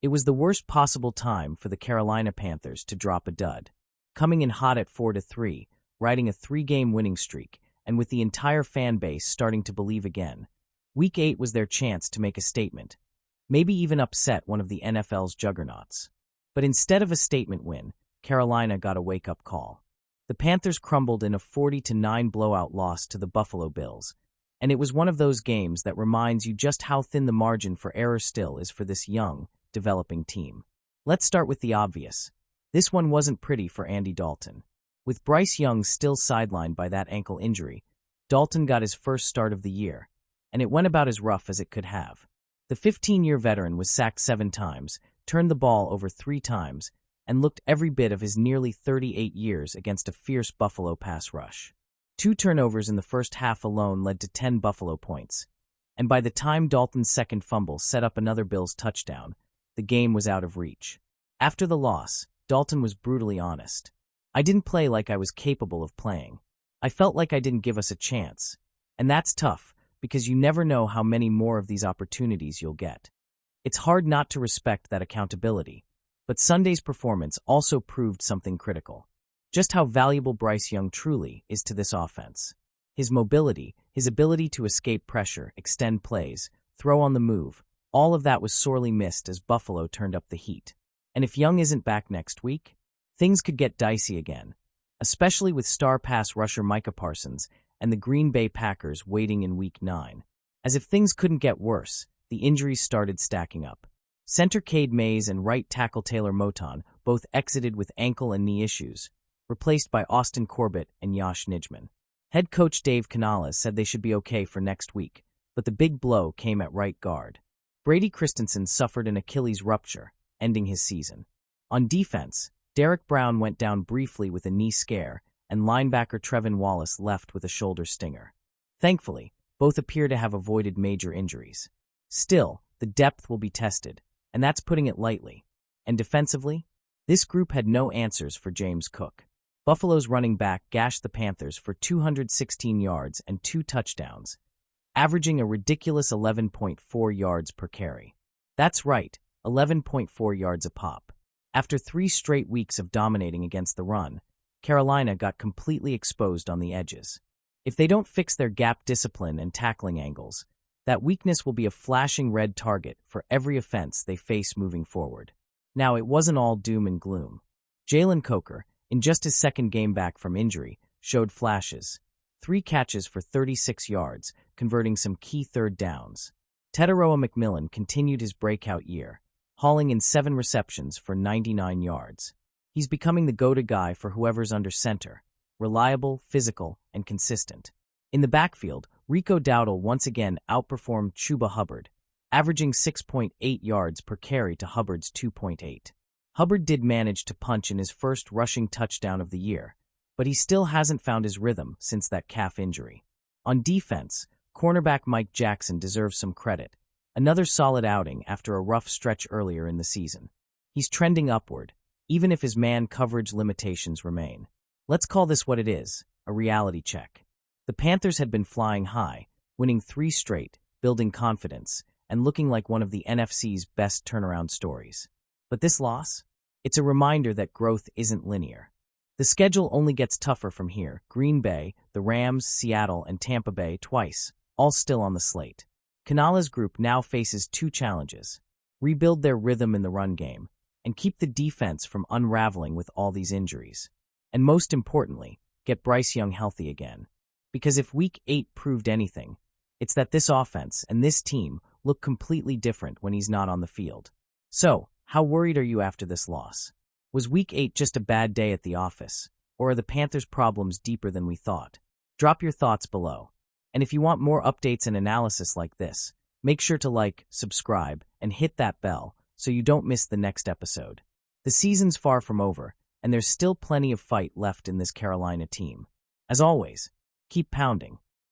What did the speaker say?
It was the worst possible time for the Carolina Panthers to drop a dud. Coming in hot at 4-3, riding a 3-game winning streak, and with the entire fan base starting to believe again, Week 8 was their chance to make a statement, maybe even upset one of the NFL's juggernauts. But instead of a statement win, Carolina got a wake-up call. The Panthers crumbled in a 40-9 blowout loss to the Buffalo Bills, and it was one of those games that reminds you just how thin the margin for error still is for this young, developing team. Let's start with the obvious. This one wasn't pretty for Andy Dalton. With Bryce Young still sidelined by that ankle injury, Dalton got his first start of the year, and it went about as rough as it could have. The 15-year veteran was sacked 7 times, turned the ball over 3 times, and looked every bit of his nearly 38 years against a fierce Buffalo pass rush. 2 turnovers in the first half alone led to 10 Buffalo points, and by the time Dalton's second fumble set up another Bills touchdown, the game was out of reach. After the loss, Dalton was brutally honest. "I didn't play like I was capable of playing. I felt like I didn't give us a chance. And that's tough, because you never know how many more of these opportunities you'll get." It's hard not to respect that accountability, but Sunday's performance also proved something critical. Just how valuable Bryce Young truly is to this offense. His mobility, his ability to escape pressure, extend plays, throw on the move, all of that was sorely missed as Buffalo turned up the heat. And if Young isn't back next week, things could get dicey again, especially with star pass rusher Micah Parsons and the Green Bay Packers waiting in Week 9. As if things couldn't get worse, the injuries started stacking up. Center Cade Mays and right tackle Taylor Moton both exited with ankle and knee issues, replaced by Austin Corbett and Josh Nijman. Head coach Dave Canales said they should be okay for next week, but the big blow came at right guard. Brady Christensen suffered an Achilles rupture, ending his season. On defense, Derek Brown went down briefly with a knee scare, and linebacker Trevin Wallace left with a shoulder stinger. Thankfully, both appear to have avoided major injuries. Still, the depth will be tested, and that's putting it lightly. And defensively, this group had no answers for James Cook. Buffalo's running back gashed the Panthers for 216 yards and 2 touchdowns, averaging a ridiculous 11.4 yards per carry. That's right, 11.4 yards a pop. After 3 straight weeks of dominating against the run, Carolina got completely exposed on the edges. If they don't fix their gap discipline and tackling angles, that weakness will be a flashing red target for every offense they face moving forward. Now, it wasn't all doom and gloom. Jalen Coker, in just his second game back from injury, showed flashes. 3 catches for 36 yards, converting some key third downs. Teteroa McMillan continued his breakout year, hauling in 7 receptions for 99 yards. He's becoming the go-to guy for whoever's under center, reliable, physical, and consistent. In the backfield, Rico Dowdle once again outperformed Chuba Hubbard, averaging 6.8 yards per carry to Hubbard's 2.8. Hubbard did manage to punch in his first rushing touchdown of the year, but he still hasn't found his rhythm since that calf injury. On defense, cornerback Mike Jackson deserves some credit. Another solid outing after a rough stretch earlier in the season. He's trending upward, even if his man coverage limitations remain. Let's call this what it is, a reality check. The Panthers had been flying high, winning 3 straight, building confidence, and looking like one of the NFC's best turnaround stories. But this loss? It's a reminder that growth isn't linear. The schedule only gets tougher from here. Green Bay, the Rams, Seattle, and Tampa Bay twice, all still on the slate. Canales' group now faces 2 challenges: rebuild their rhythm in the run game, and keep the defense from unraveling with all these injuries. And most importantly, get Bryce Young healthy again. Because if Week 8 proved anything, it's that this offense and this team look completely different when he's not on the field. So, how worried are you after this loss? Was Week 8 just a bad day at the office, or are the Panthers' problems deeper than we thought? Drop your thoughts below. And if you want more updates and analysis like this, make sure to like, subscribe, and hit that bell so you don't miss the next episode. The season's far from over, and there's still plenty of fight left in this Carolina team. As always, keep pounding.